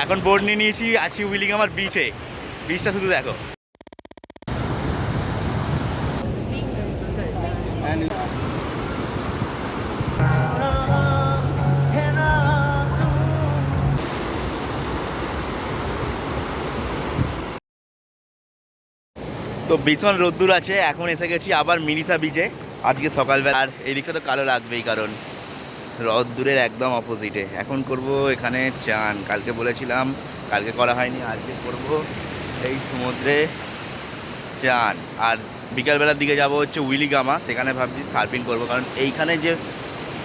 এখন বোর্ড নিয়ে নিয়েছি, আছি উইলিগামার বিচে। বিচটা শুধু দেখো। তো ভীষণ রোদ্দুর আছে। এখন এসে গেছি আবার মিনিসা বিচে আজকে সকালবেলা। আর এদিকটা তো কালো লাগবেই, কারণ রোদ্দুরের একদম অপোজিটে। এখন করব এখানে চান। কালকে বলেছিলাম, কালকে করা হয়নি, আজকে করব এই সমুদ্রে চান। আর বিকালবেলার দিকে যাব হচ্ছে উইলিগামা, সেখানে ভাবছি সার্ফিং করব, কারণ এইখানে যে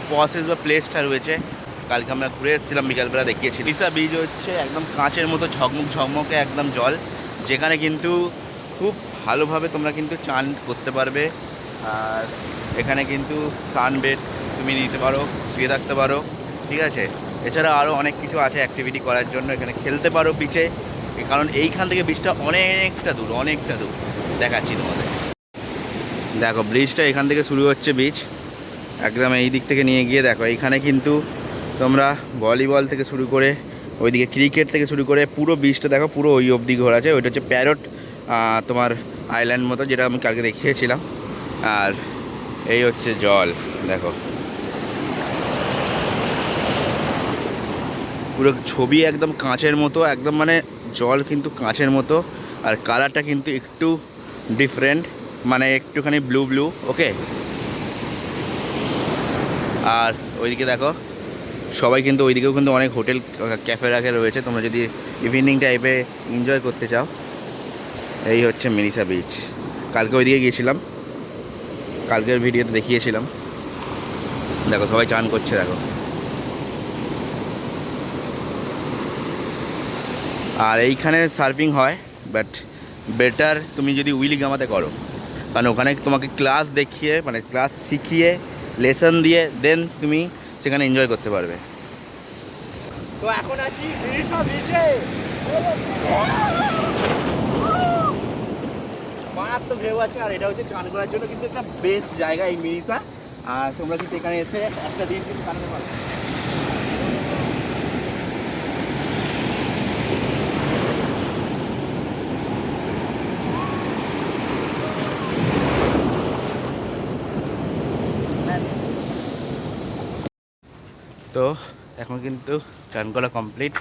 প্রসেস বা প্লেসটা রয়েছে কালকে আমরা ঘুরে এসেছিলাম, বিকালবেলা দেখিয়েছি। মিনিসা বিচ হচ্ছে একদম কাঁচের মতো ঝকমক ঝকমকে একদম জল, যেখানে কিন্তু খুব ভালোভাবে তোমরা কিন্তু চান করতে পারবে। আর এখানে কিন্তু সানবেড তুমি নিতে পারো, শুয়ে থাকতে পারো, ঠিক আছে। এছাড়া আরও অনেক কিছু আছে অ্যাক্টিভিটি করার জন্য, এখানে খেলতে পারো বিচে, কারণ এইখান থেকে বিচটা অনেকটা দূর, অনেকটা দূর। দেখাচ্ছি তোমাদের, দেখো ব্রিজটা এখান থেকে শুরু হচ্ছে বিচ, একদম এই দিক থেকে নিয়ে গিয়ে দেখো এইখানে কিন্তু তোমরা ভলিবল থেকে শুরু করে ওইদিকে ক্রিকেট থেকে শুরু করে পুরো বিচটা দেখো, পুরো ওই অবধি ঘোরা আছে। ওইটা হচ্ছে প্যারট তোমার আইল্যান্ড মতো, যেটা আমি কালকে দেখিয়েছিলাম। আর এই হচ্ছে জল, দেখো পুরো ছবি একদম কাঁচের মতো, একদম মানে জল কিন্তু কাঁচের মতো। আর কালারটা কিন্তু একটু ডিফারেন্ট, মানে একটুখানি ব্লু ব্লু, ওকে। আর ওইদিকে দেখো সবাই কিন্তু, ওইদিকেও কিন্তু অনেক হোটেল ক্যাফে রাখে রয়েছে, তোমরা যদি ইভিনিং টাইপে এনজয় করতে চাও। এই হচ্ছে মিনিসা বিচ। কালকে ওইদিকে গিয়েছিলাম, কালকের ভিডিওতে দেখিয়েছিলাম। দেখো সবাই চান করছে, দেখো। আর এইখানে সার্ফিং হয়, বাট বেটার তুমি যদি উইলিগামাতে করো, কারণ ওখানে তোমাকে ক্লাস দেখিয়ে, মানে ক্লাস শিখিয়ে, লেসন দিয়ে দেন তুমি সেখানে এনজয় করতে পারবে। তো এখন আছি মিনিসা বিচে। মারাত্মক ঢেউ আছে, আর এটা হচ্ছে চান করার জন্য কিন্তু একটা বেস্ট জায়গা এই মিনিসা। আর তোমরা কিন্তু এখানে এসে একটা দিন কিন্তু কাটাতে পারবে। তো এখন কিন্তু চান করা কমপ্লিট,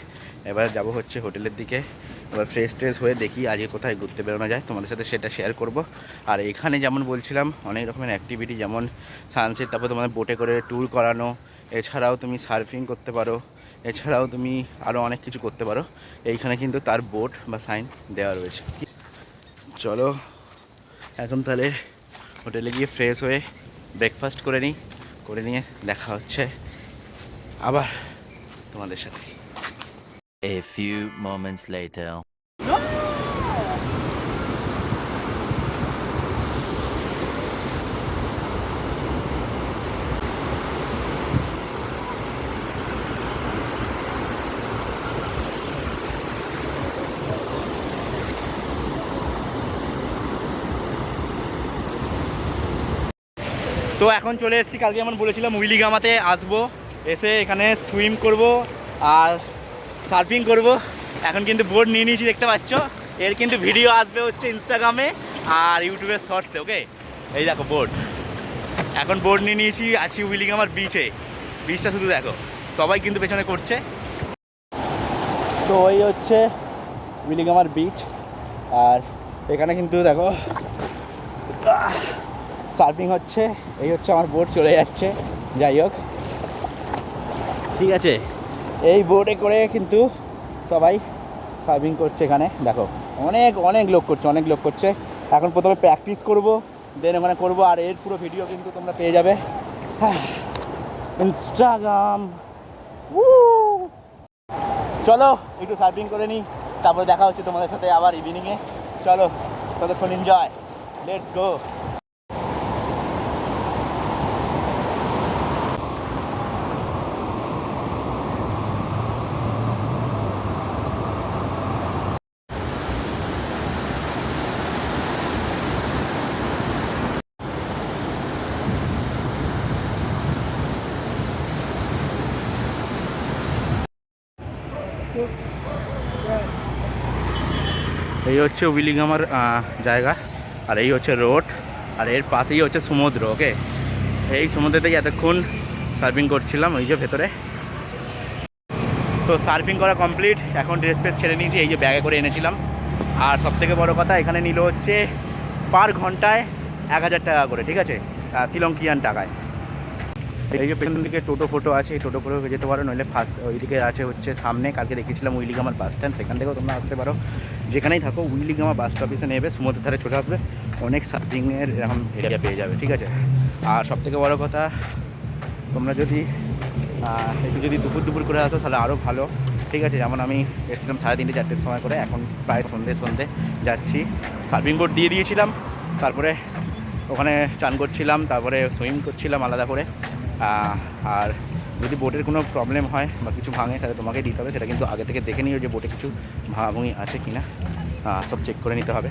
এবার যাব হচ্ছে হোটেলের দিকে। এবার ফ্রেশ ট্রেশ হয়ে দেখি আজকে কোথায় ঘুরতে বেরোনো যায়, তোমাদের সাথে সেটা শেয়ার করব। আর এখানে যেমন বলছিলাম অনেক রকমের অ্যাক্টিভিটি, যেমন সানসেট, তারপর তোমাদের বোটে করে ট্যুর করানো, এছাড়াও তুমি সার্ফিং করতে পারো, এছাড়াও তুমি আরও অনেক কিছু করতে পারো। এইখানে কিন্তু তার বোট বা সাইন দেওয়া রয়েছে। চলো এখন তাহলে হোটেলে গিয়ে ফ্রেশ হয়ে ব্রেকফাস্ট করে নিই, করে নিয়ে দেখা হচ্ছে আবার তোমাদের সাথে। A few moments later. তো এখন চলে এসেছি, কালকে যেমন বলেছিলাম উইলিগামাতে আসবো, এসে এখানে সুইম করব আর সার্ফিং করব। এখন কিন্তু বোর্ড নিয়ে নিয়েছি, দেখতে পাচ্ছ। এর কিন্তু ভিডিও আসবে হচ্ছে ইনস্টাগ্রামে আর ইউটিউবের শর্টসে, ওকে। এই দেখো বোর্ড, এখন বোর্ড নিয়ে নিয়েছি, আছি উইলিগামার বিচে। বিচটা শুধু দেখো, সবাই কিন্তু পেছনে করছে। তো এই হচ্ছে উইলিগামার বিচ, আর এখানে কিন্তু দেখো সার্ফিং হচ্ছে। এই হচ্ছে আমার বোট চলে যাচ্ছে, যাই হোক ঠিক আছে। এই বোটে করে কিন্তু সবাই সার্ফিং করছে এখানে, দেখো অনেক অনেক লোক করছে, অনেক লোক করছে। এখন প্রথমে প্র্যাকটিস করব, দেন ওখানে করবো। আর এর পুরো ভিডিও কিন্তু তোমরা পেয়ে যাবে ইনস্টাগ্রাম। চলো একটু সার্ফিং করে নিই, তারপরে দেখা হচ্ছে তোমাদের সাথে আবার ইভিনিংয়ে। চলো ততক্ষণ এনজয়, লেটস গো। এই হচ্ছে উইলিগামার জায়গা, আর এই হচ্ছে রোড, আর এর পাশেই হচ্ছে সমুদ্র। ওকে, এই সমুদ্রতেই এতক্ষণ সার্ফিং করছিলাম ওই যে ভেতরে। তো সার্ফিং করা কমপ্লিট, এখন ড্রেস ফ্রেস ছেড়ে নিয়েছি, এই যে ব্যাগে করে এনেছিলাম। আর সবথেকে বড় কথা, এখানে নিল হচ্ছে পার ঘন্টায় 1000 টাকা করে, ঠিক আছে, শ্রীলঙ্কিয়ান টাকায়। এই যে পেছন দিকে টোটো ফোটো আছে, এই টোটো করেও যেতে পারো, নইলে ফার্স্ট ওইদিকে আছে হচ্ছে সামনে, কালকে দেখিয়েছিলাম উইলিগামার বাস স্ট্যান্ড, সেখান থেকেও তোমরা আসতে পারো। যেখানেই থাকো উইলিগামা বাস স্টপেসে নেবে, সমুদ্রের ধারে চলে আসবে, অনেক সার্ফিংয়ের এরকম এরিয়া পেয়ে যাবে, ঠিক আছে। আর সবথেকে বড় কথা, তোমরা যদি একটু যদি দুপুর করে আসো তাহলে আরও ভালো, ঠিক আছে। যেমন আমি এসেছিলাম 3:30 4টের সময় করে, এখন প্রায় সন্ধে যাচ্ছি। সার্ফিং বোর্ড দিয়ে দিয়েছিলাম, তারপরে ওখানে চান করছিলাম, তারপরে সুইম করছিলাম আলাদা করে। আর যদি বোটের কোনো প্রবলেম হয় বা কিছু ভাঙে তাহলে তোমাকে দিতে হবে, সেটা কিন্তু আগে থেকে দেখে নিও যে বোটে কিছু ভাঙাভুঙি আছে কি না, সব চেক করে নিতে হবে।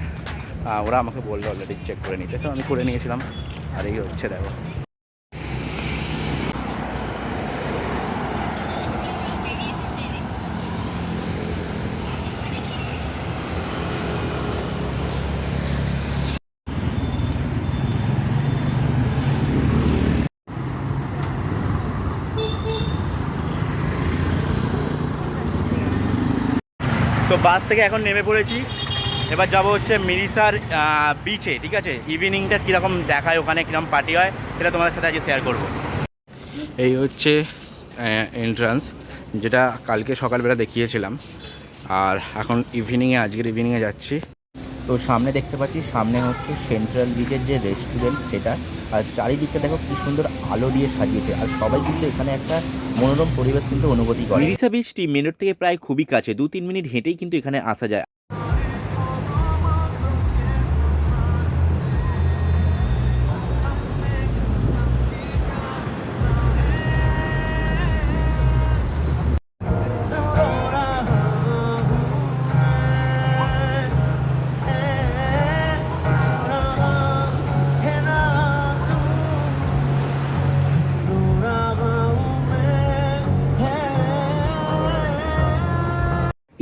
ওরা আমাকে বললো অলরেডি চেক করে নিতে, তো আমি করে নিয়েছিলাম। আর এই হচ্ছে দেখো, তো বাস থেকে এখন নেমে পড়েছি। এবার যাব হচ্ছে মিরিসার বিচে, ঠিক আছে। ইভিনিংটা কীরকম দেখায় ওখানে, কীরকম পার্টি হয়, সেটা তোমাদের সাথে আজকে শেয়ার করব। এই হচ্ছে এন্ট্রান্স, যেটা কালকে সকালবেলা দেখিয়েছিলাম। আর এখন আজকের ইভিনিংয়ে যাচ্ছি। তো সামনে দেখতে পাচ্ছি, সামনে হচ্ছে সেন্ট্রাল বিচের যে রেস্টুরেন্ট সেটা। আর চারিদিকটা দেখো কি সুন্দর আলো দিয়ে সাজিয়েছে, আর সবাই কিন্তু এখানে একটা মনোরম পরিবেশ কিন্তু অনুভূতি করে। মিরিসা বিচটি মেন রোড থেকে প্রায় খুবই কাছে, 2-3 মিনিট হেঁটেই কিন্তু এখানে আসা যায়।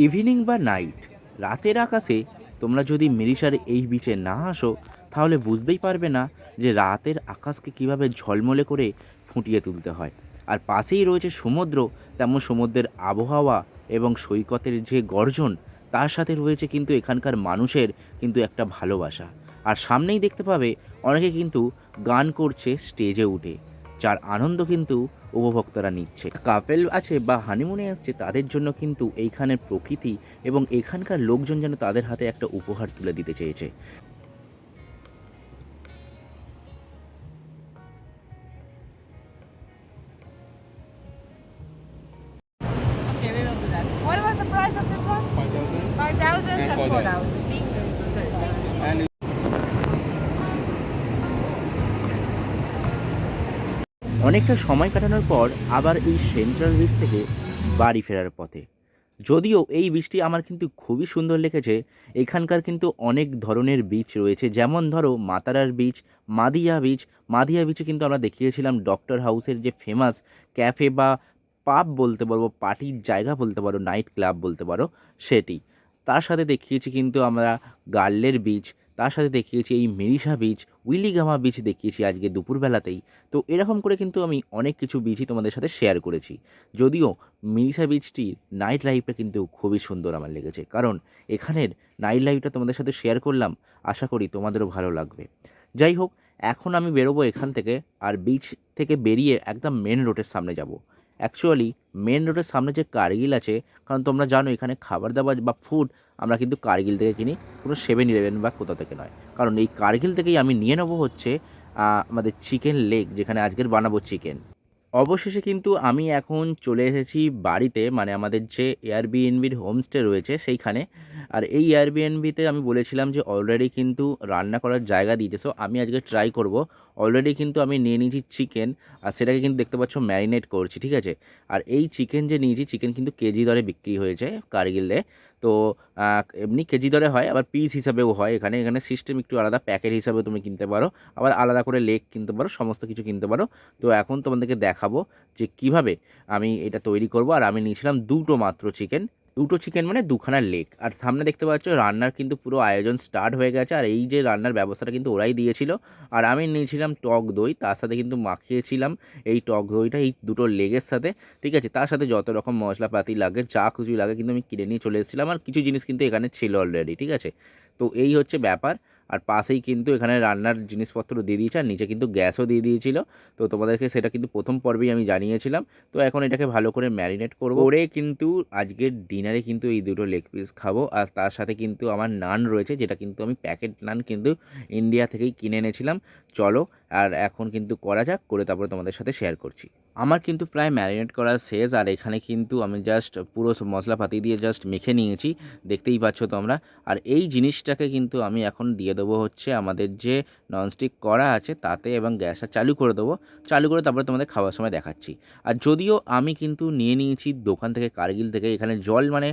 ইভিনিং বা নাইট, রাতের আকাশে তোমরা যদি মিরিসার এই বিচে না আসো তাহলে বুঝতেই পারবে না যে রাতের আকাশকে কিভাবে ঝলমলে করে ফুটিয়ে তুলতে হয়। আর পাশেই রয়েছে সমুদ্র, তেমন সমুদ্রের আবহাওয়া এবং সৈকতের যে গর্জন, তার সাথে রয়েছে কিন্তু এখানকার মানুষের কিন্তু একটা ভালোবাসা। আর সামনেই দেখতে পাবে অনেকে কিন্তু গান করছে স্টেজে উঠে, যার আনন্দ কিন্তু উপভোক্তারা নিচ্ছে। কাপেল আছে বা হানিমুনে আসছে, তাদের জন্য কিন্তু এইখানের প্রকৃতি এবং এখানকার লোকজন যেন তাদের হাতে একটা উপহার তুলে দিতে চেয়েছে। Okay, we will do that. What was the price of this one? 5,000. 5,000 and 4,000. And অনেকটা সময় কাটানোর পর আবার এই সেন্ট্রাল বিচ থেকে বাড়ি ফেরার পথে। যদিও এই বিচটি আমার কিন্তু খুবই সুন্দর লেগেছে। এখানকার কিন্তু অনেক ধরনের বিচ রয়েছে, যেমন ধরো মাতারার বিচ, মাদিয়া বিচে কিন্তু আমরা দেখিয়েছিলাম ডক্টর হাউসের যে ফেমাস ক্যাফে বা পাব বলতে পারবো, পার্টির জায়গা বলতে পারো, নাইট ক্লাব বলতে পারো, সেটি। তার সাথে দেখিয়েছি কিন্তু আমরা গার্লের বিচ, তার সাথে দেখিয়েছি এই মিরিসা বিচ, উইলিগামা বিচ দেখিয়েছি আজকে দুপুরবেলাতেই। তো এরকম করে কিন্তু আমি অনেক কিছু বিচই তোমাদের সাথে শেয়ার করেছি। যদিও মিরিসা বিচটির নাইট লাইফটা কিন্তু খুবই সুন্দর আমার লেগেছে, কারণ এখানের নাইট লাইফটা তোমাদের সাথে শেয়ার করলাম, আশা করি তোমাদেরও ভালো লাগবে। যাই হোক, এখন আমি বেরোবো এখান থেকে, আর বিচ থেকে বেরিয়ে একদম মেন রোডের সামনে যাব। অ্যাকচুয়ালি মেন রোডের সামনে যে কার্গিল আছে, কারণ তোমরা জানো এখানে খাবার দাবার বা ফুড আমরা কিন্তু কার্গিল থেকে কিনি, কোনো 7-11 বা কোথা থেকে নয়। কারণ এই কার্গিল থেকেই আমি নিয়ে নেবো হচ্ছে আমাদের চিকেন লেগ, যেখানে আজকের বানাবো চিকেন। অবশেষে কিন্তু আমি এখন চলে এসেছি বাড়িতে, মানে আমাদের যে এয়ারবিএনবির হোমস্টে রয়েছে সেইখানে। আর এই এয়ারবিএনবিতে আমি বলেছিলাম যে অলরেডি কিন্তু রান্না করার জায়গা দিয়েছে, সো আমি আজকে ট্রাই করব। অলরেডি কিন্তু আমি নিয়ে নিয়েছি চিকেন, আর সেটাকে কিন্তু দেখতে পাচ্ছ ম্যারিনেট করছি, ঠিক আছে। আর এই চিকেন যে নিয়েছি, চিকেন কিন্তু কেজি দরে বিক্রি হয়েছে কার্গিলে। তো এমনি কেজি দরে হয়, আবার পিস হিসাবেও হয়। এখানে এখানে সিস্টেম একটু আলাদা, প্যাকেট হিসাবেও তুমি কিনতে পারো, আবার আলাদা করে লেগ কিনতে পারো, সমস্ত কিছু কিনতে পারো। তো এখন তোমাদেরকে দেখাবো যে কিভাবে আমি এটা তৈরি করব। আর আমি নিয়েছিলাম দুটো মাত্র চিকেন, দুটো চিকেন মানে দুখানা লেগ। আর সামনে দেখতে পাচ্ছ রান্নার কিন্তু পুরো আয়োজন স্টার্ট হয়ে গেছে। আর এই যে রান্নার ব্যবস্থাটা কিন্তু ওরাই দিয়েছিল। আর আমি নিয়েছিলাম টক দই, তার সাথে কিন্তু মাখিয়েছিলাম এই টক দইটা এই দুটো লেগের সাথে, ঠিক আছে। তার সাথে যত রকম মশলাপাতি লাগে, যা কিছু লাগে কিন্তু আমি কিনে নিয়ে চলে এসেছিলাম। আর কিছু জিনিস কিন্তু এখানে ছিল অলরেডি, ঠিক আছে। তো এই হচ্ছে ব্যাপার। আর পাশেই কিন্তু এখানে রান্নার জিনিসপত্র দিয়ে দিয়েছে, আর নিচে কিন্তু গ্যাসও দিয়ে দিয়েছিল। তো তোমাদেরকে সেটা কিন্তু প্রথম পর্বেই আমি জানিয়েছিলাম। তো এখন এটাকে ভালো করে ম্যারিনেট করবো, করে কিন্তু আজকের ডিনারে কিন্তু এই দুটো লেগ পিস খাবো। আর তার সাথে কিন্তু আমার নান রয়েছে, যেটা কিন্তু আমি প্যাকেট নান কিন্তু ইন্ডিয়া থেকেই কিনে এনেছিলাম। চলো আর এখন কিন্তু করা যাক, করে তারপরে তোমাদের সাথে শেয়ার করছি। আমার কিন্তু প্রায় ম্যারিনেট করা শেষ। আর এখানে কিন্তু আমি জাস্ট পুরো মশলাপাতি দিয়ে জাস্ট মেখে নিয়েছি, দেখতেই পাচ্ছ তোমরা। আর এই জিনিসটাকে কিন্তু আমি এখন দিয়ে দেবো হচ্ছে আমাদের যে ননস্টিক কড়া আছে তাতে, এবং গ্যাসটা চালু করে দেবো। চালু করে তারপরে তোমাদের খাওয়ার সময় দেখাচ্ছি। আর যদিও আমি কিন্তু নিয়ে নিয়েছি দোকান থেকে, কার্গিল থেকে। এখানে জল মানে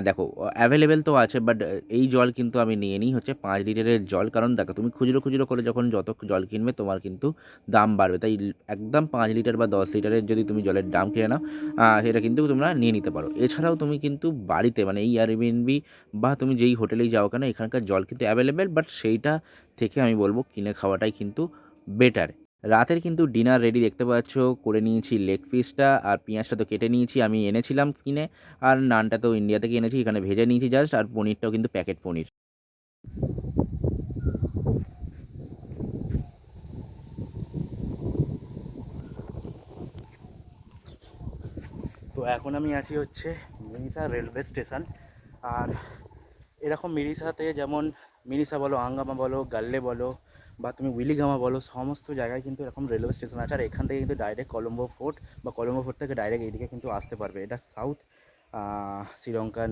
দেখো অ্যাভেলেবেল তো আছে, বাট এই জল কিন্তু আমি নিয়ে নিই হচ্ছে 5 লিটারের জল। কারণ দেখো তুমি খুচরো খুচরো করে যখন যত জল কিনবে তোমার কিন্তু দাম বাড়বে, তাই একদম 5 লিটার বা 10 লিটারের যদি তুমি জলের দাম কিনে নাও সেটা কিন্তু তোমরা নিয়ে নিতে পারো। এছাড়াও তুমি কিন্তু বাড়িতে মানে এই এয়ারবিএনবি বা তুমি যেই হোটেলেই যাও কেন, এখানকার জল কিন্তু অ্যাভেলেবেল, বাট সেইটা থেকে আমি বলবো কিনে খাওয়াটাই কিন্তু বেটার। রাতের কিন্তু ডিনার রেডি, দেখতে পাচ্ছ করে নিয়েছি লেগ পিসটা। আর পেঁয়াজটা তো কেটে নিয়েছি, আমি এনেছিলাম কিনে। আর নানটা তো ইন্ডিয়া থেকে এনেছি, এখানে ভেজে নিয়েছি জাস্ট। আর পনিরটাও কিন্তু প্যাকেট পনির। তো এখন আমি আছি হচ্ছে মিনিসা রেলওয়ে স্টেশন। আর এরকম মিরিসাতে যেমন মিরিসা বলো, আঙ্গামা বলো, গাল্লে বলো, বা তুমি উইলিগামা বলো, সমস্ত জায়গায় কিন্তু এরকম রেলওয়ে স্টেশন আছে। আর এখান থেকে কিন্তু ডাইরেক্ট কলম্বো ফোর্ট বা কলম্বো ফোর্ট থেকে ডাইরেক্ট এইদিকে কিন্তু আসতে পারবে। এটা সাউথ শ্রীলঙ্কান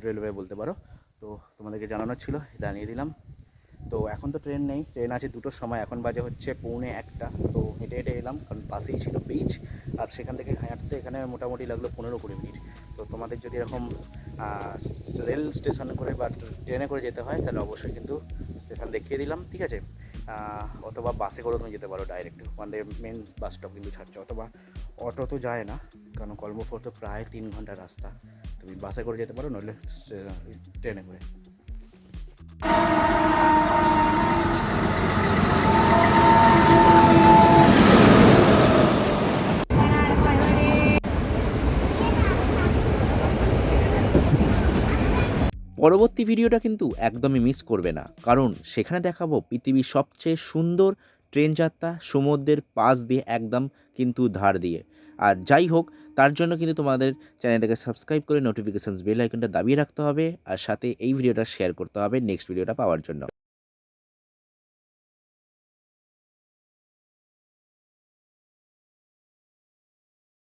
রেলওয়ে বলতে পারো। তো তোমাদেরকে জানানোর ছিল, জানিয়ে দিলাম। তো এখন তো ট্রেন নেই, ট্রেন আছে 2টোর সময়, এখন বাজে হচ্ছে 1:45। তো হেঁটে হেঁটে এলাম, কারণ পাশেই ছিল বিচ। আর সেখান থেকে হাঁটতে এখানে মোটামুটি লাগলো 15-20 মিনিট। তো তোমাদের যদি এরকম রেল স্টেশনে করে বা ট্রেনে করে যেতে হয়, তাহলে অবশ্যই কিন্তু স্টেশন দেখিয়ে দিলাম, ঠিক আছে। অথবা বাসে করে তুমি যেতে পারো ডাইরেক্ট, ওখানে মেন বাস স্টপ কিন্তু ছাড়ছে। অথবা অটো তো যায় না, কারণ কলম্বো ফোর্ট তো প্রায় 3 ঘন্টার রাস্তা। তুমি বাসে করে যেতে পারো, নইলে ট্রেনে করে। পরবর্তী ভিডিওটা কিন্তু একদমই মিস করবে না, কারণ সেখানে দেখাবো পৃথিবীর সবচেয়ে সুন্দর ট্রেন যাত্রা, সমুদ্রের পাশ দিয়ে একদম কিন্তু ধার দিয়ে। আর যাই হোক, তার জন্য কিন্তু তোমাদের চ্যানেলটাকে সাবস্ক্রাইব করে নোটিফিকেশানস বেল আইকনটা দাবিয়ে রাখতে হবে। আর সাথে এই ভিডিওটা শেয়ার করতে হবে নেক্সট ভিডিওটা পাওয়ার জন্য।